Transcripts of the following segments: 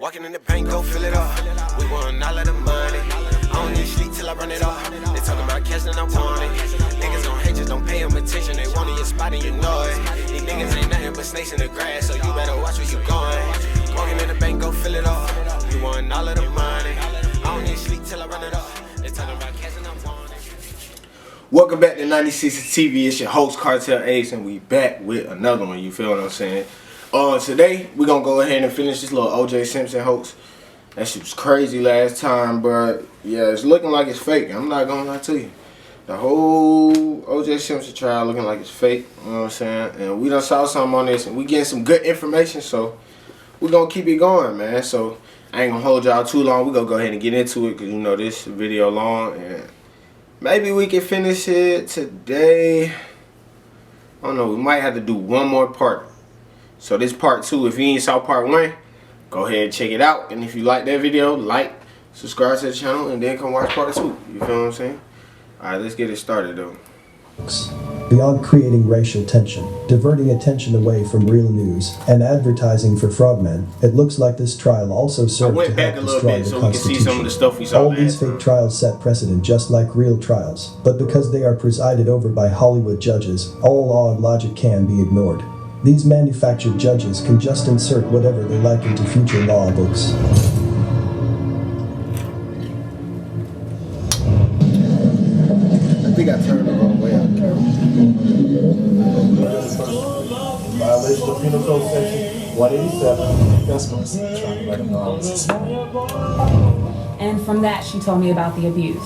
Walking in the bank, go fill it up. We want all of the money. I don't need sleep till I run it off. They talking about cash and I want it. Niggas gon' hate, just don't pay them attention. They want in your spot and you know it. These niggas ain't nothing but snakes in the grass, so you better watch where you going. Walking in the bank, go fill it up. We want all of the money. I don't need sleep till I run it off. They talking about cash and I want it. Welcome back to 96 TV. It's your host Cartel Ace, and we back with another one. You feel what I'm saying? Today we're gonna go ahead and finish this little OJ Simpson hoax. That shit was crazy last time, but yeah, it's looking like it's fake. I'm not gonna lie to you. The whole OJ Simpson trial looking like it's fake. You know what I'm saying? And we done saw something on this, and we getting some good information, so we're gonna keep it going, man. So I ain't gonna hold y'all too long. We're gonna go ahead and get into it, because you know this video long, and maybe we can finish it today. I don't know, we might have to do one more part. So this part 2, if you ain't saw part 1, go ahead and check it out. And if you like that video, like, subscribe to the channel, and then come watch part 2. You feel what I'm saying? Alright, let's get it started though. Beyond creating racial tension, diverting attention away from real news, and advertising for frogmen, it looks like this trial also served to help destroy the Constitution. All these fake trials set precedent just like real trials, but because they are presided over by Hollywood judges, all law and logic can be ignored. These manufactured judges can just insert whatever they like into future law books. I think I turned the wrong way out there. Violation of Penal Code Section 187. That's going to try to let him know. And from that, she told me about the abuse.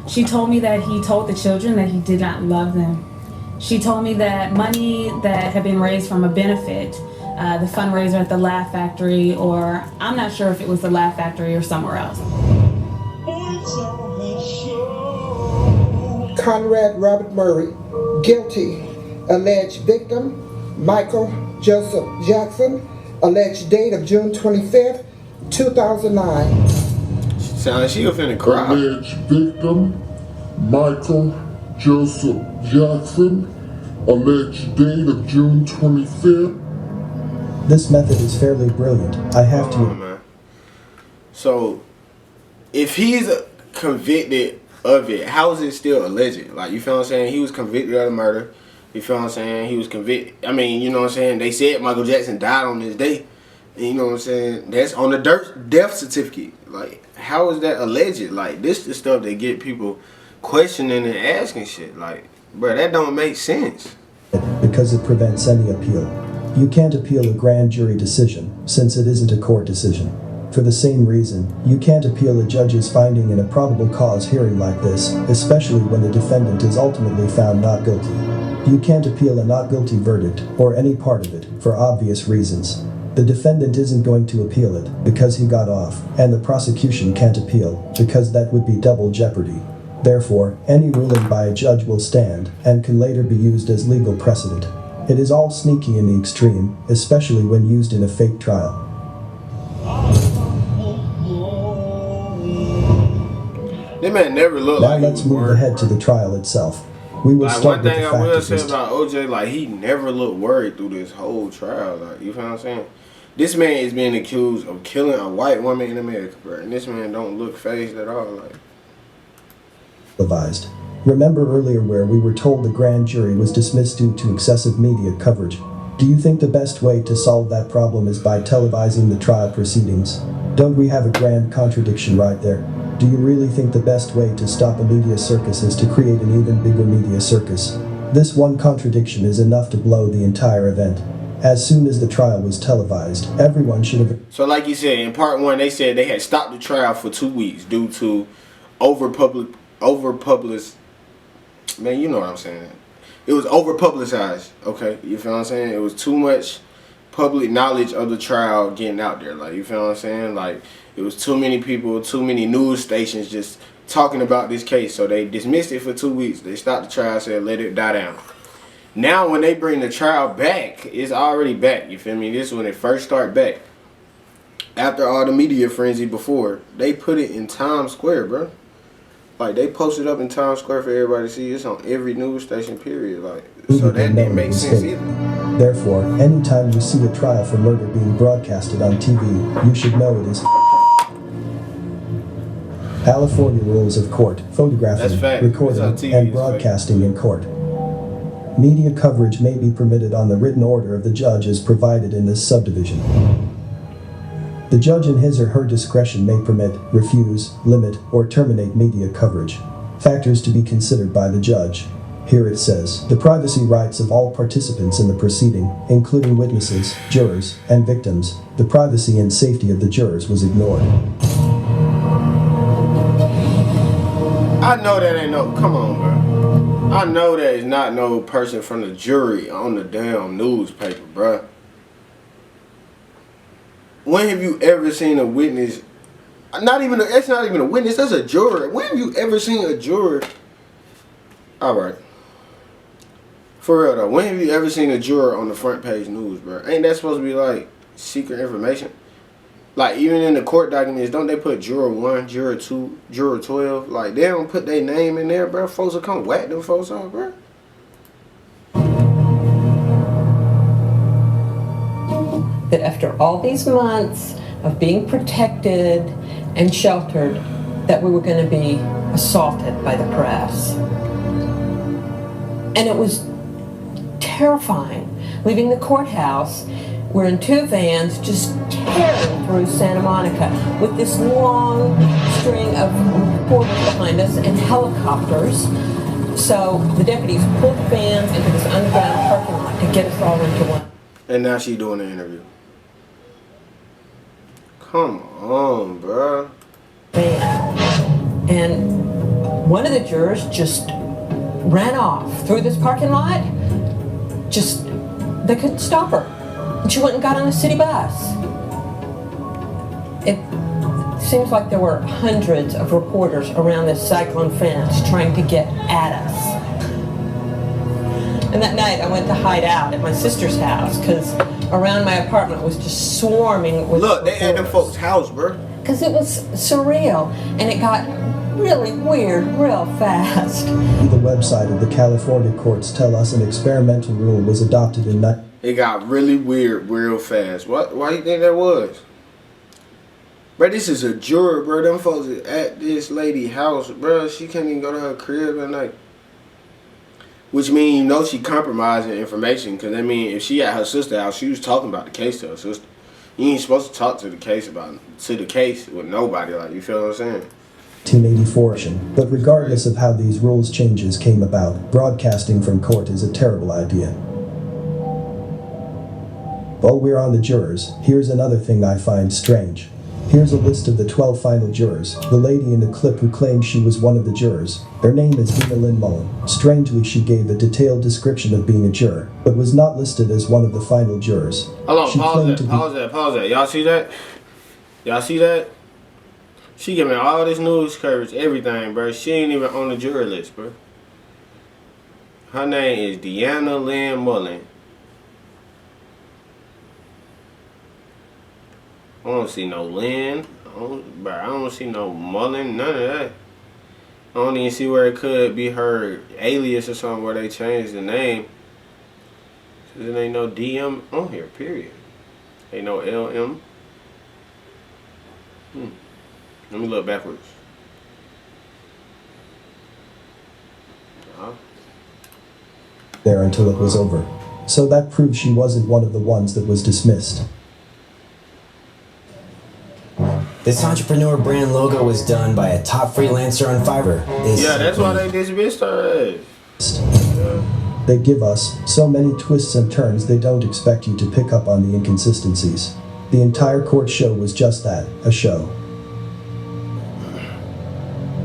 She told me that he told the children that he did not love them. She told me that money that had been raised from a benefit, the fundraiser at the Laugh Factory, or I'm not sure if it was the Laugh Factory or somewhere else. Conrad Robert Murray, guilty. Alleged victim, Michael Joseph Jackson. Alleged date of June 25th, 2009. Sound like she was finna cry. Alleged victim, Michael Joseph Jackson. Alleged date of June 25th. This method is fairly brilliant, I have to man. So, if he's convicted of it, how is it still alleged? Like, you feel what I'm saying? He was convicted of the murder. You feel what I'm saying? He was convicted. I mean, you know what I'm saying? They said Michael Jackson died on this day. And you know what I'm saying? That's on the death certificate. Like, how is that alleged? Like, this is the stuff that get people questioning and asking shit. Like, bro, that don't make sense. Because it prevents any appeal. You can't appeal a grand jury decision, since it isn't a court decision. For the same reason, you can't appeal a judge's finding in a probable cause hearing like this, especially when the defendant is ultimately found not guilty. You can't appeal a not guilty verdict, or any part of it, for obvious reasons. The defendant isn't going to appeal it, because he got off, and the prosecution can't appeal, because that would be double jeopardy. Therefore, any ruling by a judge will stand, and can later be used as legal precedent. It is all sneaky in the extreme, especially when used in a fake trial. That man never looked now like let's move ahead to the trial itself. We will start with the fact one thing I will of say this. about OJ, like, he never looked worried through this whole trial. Like, you feel what I'm saying? This man is being accused of killing a white woman in America, bro, and this man don't look phased at all. Like, televised. Remember earlier where we were told the grand jury was dismissed due to excessive media coverage? Do you think the best way to solve that problem is by televising the trial proceedings? Don't we have a grand contradiction right there? Do you really think the best way to stop a media circus is to create an even bigger media circus? This one contradiction is enough to blow the entire event. As soon as the trial was televised, everyone should have... So like you said, in part 1, they said they had stopped the trial for 2 weeks due to over-publicized. Man, you know what I'm saying. It was over-publicized, okay? You feel what I'm saying? It was too much public knowledge of the trial getting out there. Like, you feel what I'm saying? Like, it was too many people, too many news stations just talking about this case. So they dismissed it for 2 weeks. They stopped the trial, said let it die down. Now when they bring the trial back, it's already back. You feel me? This is when it first start back. After all the media frenzy before, they put it in Times Square, bro. Like, they posted up in Times Square for everybody to see. It's on every news station, period. Like, so that didn't make sense either. Therefore, anytime you see a trial for murder being broadcasted on TV, you should know it is California Rules of Court, photographing, That's fact. It's on recording, TV, and it's broadcasting in court. Media coverage may be permitted on the written order of the judge as provided in this subdivision. The judge in his or her discretion may permit, refuse, limit, or terminate media coverage. Factors to be considered by the judge. Here it says, the privacy rights of all participants in the proceeding, including witnesses, jurors, and victims. The privacy and safety of the jurors was ignored. I know that ain't no, come on, bro. I know that is not no person from the jury on the damn newspaper, bro. When have you ever seen a witness? That's not even a witness, that's a juror. When have you ever seen a juror? Alright. For real though, when have you ever seen a juror on the front page news, bro? Ain't that supposed to be like secret information? Like even in the court documents, don't they put juror 1, juror 2, juror 12? Like they don't put their name in there, bro. Folks will come whack them folks off, bro. That after all these months of being protected and sheltered, that we were going to be assaulted by the press. And it was terrifying. Leaving the courthouse, we're in 2 vans just tearing through Santa Monica with this long string of reporters behind us and helicopters. So the deputies pulled the vans into this underground parking lot to get us all into one. And now she doing the interview. Come on, bruh. And one of the jurors just ran off through this parking lot. Just, they couldn't stop her. And she went and got on a city bus. It seems like there were hundreds of reporters around this cyclone fence trying to get at us. And that night I went to hide out at my sister's house because around my apartment was just swarming with Look, they reporters. at them folks' house, bruh. Because it was surreal, and it got really weird real fast. The website of the California courts tell us an experimental rule was adopted in It got really weird real fast. What? Why do you think that was? Bro, this is a juror, bro. Them folks is at this lady house, bro. She can't even go to her crib at night. Which means you know she compromising information. Because, I mean, if she at her sister's house, she was talking about the case to her sister. You ain't supposed to talk to the case with nobody. Like, you feel what I'm saying? 1984. But regardless of how these rules changes came about, broadcasting from court is a terrible idea. While we're on the jurors, here's another thing I find strange. Here's a list of the 12 final jurors. The lady in the clip who claimed she was one of the jurors. Her name is Dina Lynn Mullen. Strangely, she gave a detailed description of being a juror, but was not listed as one of the final jurors. Hold on, She claimed to be- pause that. Y'all see that? Y'all see that? She giving all this news coverage, everything, bro. She ain't even on the juror list, bro. Her name is Deanna Lynn Mullen. I don't see no Lynn. I don't see no Mullen. None of that. I don't even see where it could be her alias or something where they changed the name. Cause there ain't no DM on here, period. Ain't no LM. Let me look backwards. there until it was over. So that proves she wasn't one of the ones that was dismissed. This entrepreneur brand logo was done by a top freelancer on Fiverr. Yeah, that's why they dismissed her ass. They give us so many twists and turns they don't expect you to pick up on the inconsistencies. The entire court show was just that, a show.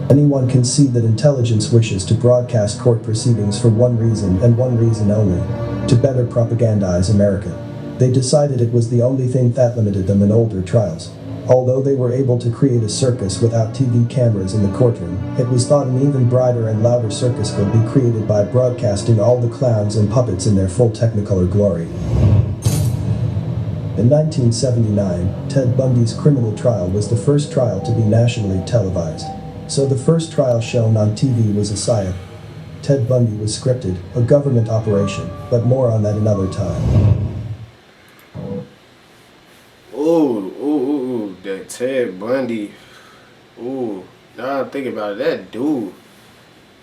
Anyone can see that intelligence wishes to broadcast court proceedings for one reason and one reason only: to better propagandize America. They decided it was the only thing that limited them in older trials. Although they were able to create a circus without TV cameras in the courtroom, it was thought an even brighter and louder circus could be created by broadcasting all the clowns and puppets in their full Technicolor glory. In 1979, Ted Bundy's criminal trial was the first trial to be nationally televised. So the first trial shown on TV was a psyop. Ted Bundy was scripted, a government operation, but more on that another time. Ooh, that Ted Bundy. Ooh, now I'm thinking about it, that dude.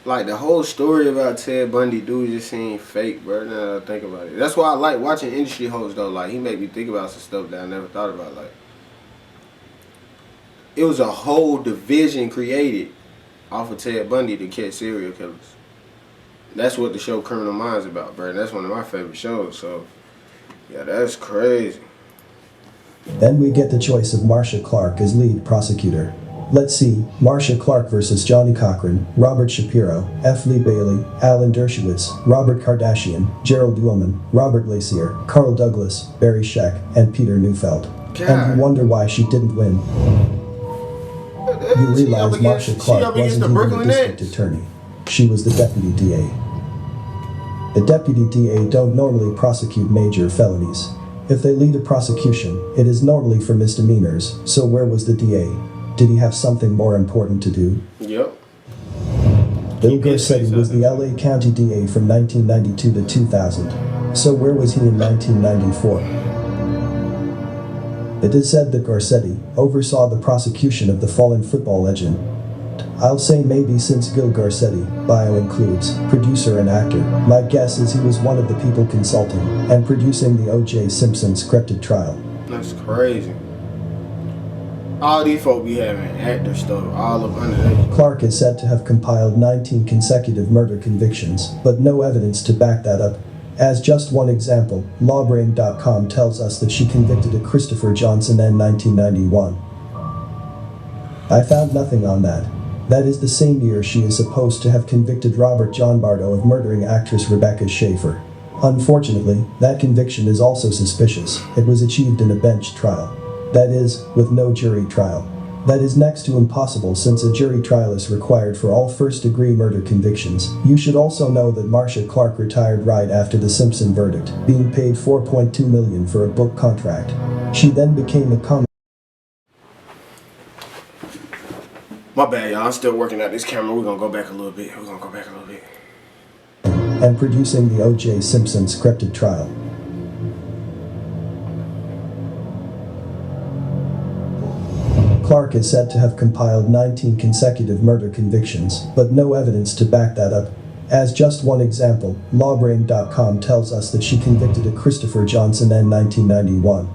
Like, the whole story about Ted Bundy, dude, just seemed fake, bro. Now that I think about it. That's why I like watching Industry Hoax, though. Like, he made me think about some stuff that I never thought about. Like, it was a whole division created off of Ted Bundy to catch serial killers. That's what the show Criminal Minds about, bro. That's one of my favorite shows. So, yeah, that's crazy. Then we get the choice of Marcia Clark as lead prosecutor. Let's see, Marcia Clark versus Johnny Cochran, Robert Shapiro, F. Lee Bailey, Alan Dershowitz, Robert Kardashian, Gerald Ullman, Robert Glacier, Carl Douglas, Barry Scheck, and Peter Neufeld. And you wonder why she didn't win. You realize Marcia Clark wasn't even a district attorney. She was the deputy DA. The deputy DA don't normally prosecute major felonies. If they lead a prosecution, it is normally for misdemeanors, so where was the DA? Did he have something more important to do? Yep. Bill Garcetti was the LA County DA from 1992 to 2000. So where was he in 1994? It is said that Garcetti oversaw the prosecution of the fallen football legend. I'll say maybe since Gil Garcetti bio includes producer and actor, my guess is he was one of the people consulting and producing the O.J. Simpson scripted trial. That's crazy. All these folk be having actor stuff all up under that. Clark is said to have compiled 19 consecutive murder convictions, but no evidence to back that up. As just one example, lawbrain.com tells us that she convicted a Christopher Johnson in 1991. I found nothing on that. That is the same year she is supposed to have convicted Robert John Bardo of murdering actress Rebecca Schaefer. Unfortunately, that conviction is also suspicious. It was achieved in a bench trial. That is, with no jury trial. That is next to impossible since a jury trial is required for all first-degree murder convictions. You should also know that Marcia Clark retired right after the Simpson verdict, being paid $4.2 million for a book contract. She then became a comic. My bad, y'all. I'm still working out this camera. We're gonna go back a little bit. And producing the O.J. Simpson scripted trial. Clark is said to have compiled 19 consecutive murder convictions, but no evidence to back that up. As just one example, lawbrain.com tells us that she convicted a Christopher Johnson in 1991.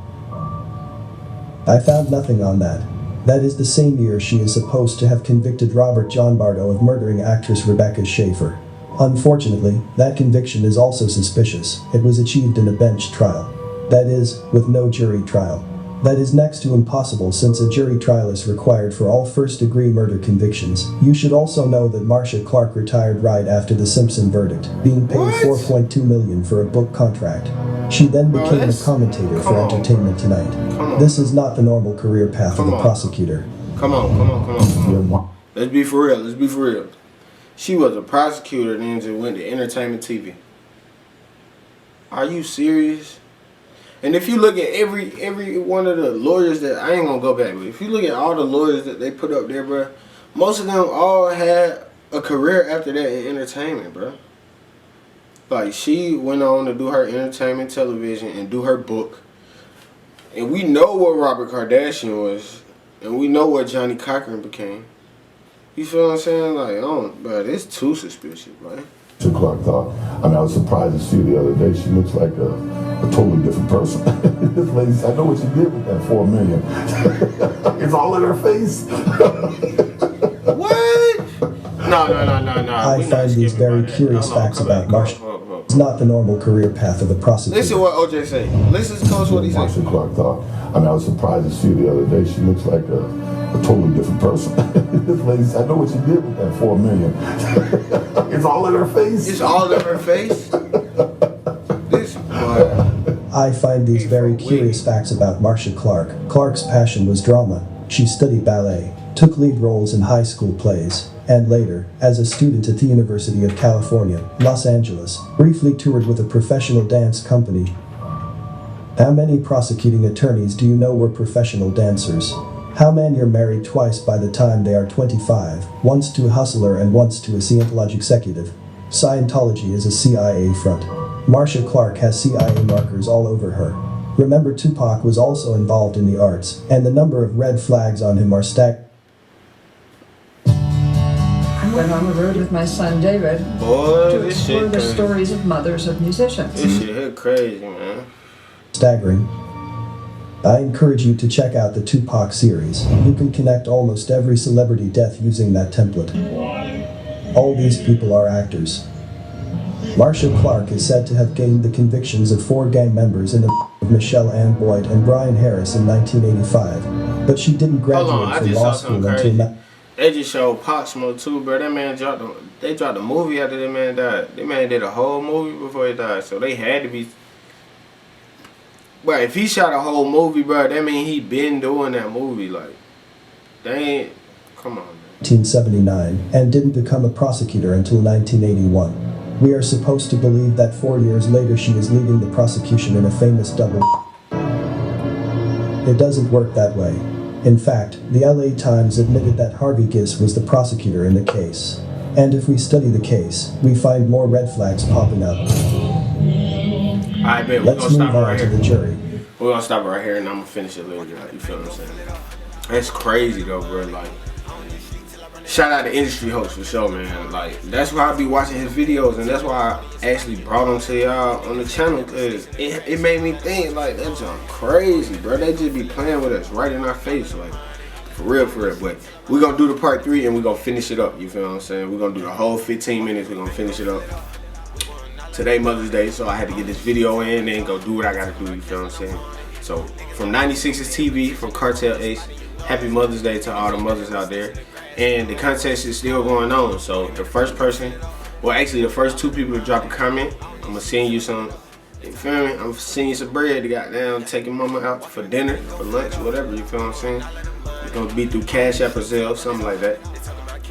I found nothing on that. That is the same year she is supposed to have convicted Robert John Bardo of murdering actress Rebecca Schaefer. Unfortunately, that conviction is also suspicious. It was achieved in a bench trial. That is, with no jury trial. That is next to impossible since a jury trial is required for all first-degree murder convictions. You should also know that Marcia Clark retired right after the Simpson verdict, being paid $4.2 million for a book contract. She then became a commentator for Entertainment Tonight. This is not the normal career path of a prosecutor. Come on. Let's be for real. She was a prosecutor and then just went to Entertainment TV. Are you serious? And if you look at every one of the lawyers that, I ain't gonna go back, but if you look at all the lawyers that they put up there, bro, most of them all had a career after that in entertainment, bro. Like, she went on to do her entertainment television and do her book. And we know what Robert Kardashian was. And we know what Johnny Cochran became. You feel what I'm saying? Like, but it's too suspicious, man. Clark thought. I mean, I was surprised to see her the other day. She looks like a totally different person. This lady, I know what she did with that $4 million. It's all in her face. What? No. I find these very curious facts about Marcia. It's not the normal career path of a prosecutor. Listen to what OJ say. Listen to what he said. Marcia Clark thought. I mean, I was surprised to see her the other day. She looks like a totally different person. This lady, I know what she did with that $4 million. It's all in her face. It's all in her face. This boy. I find these very curious facts about Marcia Clark. Clark's passion was drama. She studied ballet, took lead roles in high school plays, and later, as a student at the University of California, Los Angeles, briefly toured with a professional dance company. How many prosecuting attorneys do you know were professional dancers? How many are married twice by the time they are 25, once to a hustler and once to a Scientology executive? Scientology is a CIA front. Marcia Clark has CIA markers all over her. Remember, Tupac was also involved in the arts, and the number of red flags on him are stacked. I went on the road with my son David to explore the stories of mothers of musicians. This shit here crazy, man. Staggering. I encourage you to check out the Tupac series. You can connect almost every celebrity death using that template. All these people are actors. Marcia Clark is said to have gained the convictions of 4 gang members in the of Michelle Ann Boyd and Brian Harris in 1985, but she didn't graduate from law school until They just showed Pop Smoke too, bro. That man they dropped a movie after that man died. That man did a whole movie before he died, so they had to be. But if he shot a whole movie, bro, that mean he been doing that movie. Like, they ain't. Come on, man. 1979 and didn't become a prosecutor until 1981. We are supposed to believe that 4 years later she is leading the prosecution in a famous double. It doesn't work that way. In fact, the LA Times admitted that Harvey Giss was the prosecutor in the case. And if we study the case, we find more red flags popping up. I bet Let's move on to the jury. We're gonna stop right here and I'm gonna finish it later. You feel what I'm saying? That's crazy though, bro. Like, shout out to industryHoax for sure, man. Like, that's why I be watching his videos, and that's why I actually brought him to y'all on the channel, cause it made me think, like, that's crazy, bro. They just be playing with us right in our face, like, for real, for real. But we're gonna do the part 3 and we're gonna finish it up, you feel what I'm saying? We're gonna do the whole 15 minutes, we're gonna finish it up. Today, Mother's Day, so I had to get this video in and go do what I gotta do, you feel what I'm saying? So, from 96's TV, from Cartel Ace, happy Mother's Day to all the mothers out there. And the contest is still going on, so the first person, well actually the first 2 people to drop a comment, I'm gonna send you some, you feel me? I'm gonna send you some bread to goddamn take your mama out for dinner, for lunch, whatever, you feel what I'm saying? It's gonna be through Cash App or Zelle, something like that.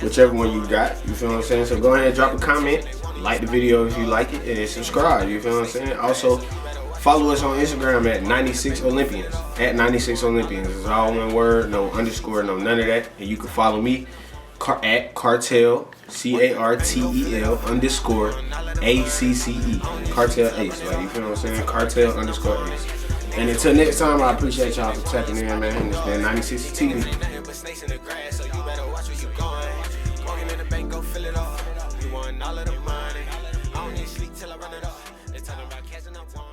Whichever one you got, you feel what I'm saying? So go ahead and drop a comment, like the video if you like it, and subscribe, you feel what I'm saying? Also, follow us on Instagram at 96Olympians. At 96Olympians. It's all one word, no underscore, no none of that. And you can follow me at Cartel, CARTEL underscore ACCE. Cartel Ace. Like, you feel what I'm saying? Cartel underscore Ace. And until next time, I appreciate y'all for tapping in, man. It's been 96 TV. all of the money. I don't need sleep till I run it up. They talking about catching up.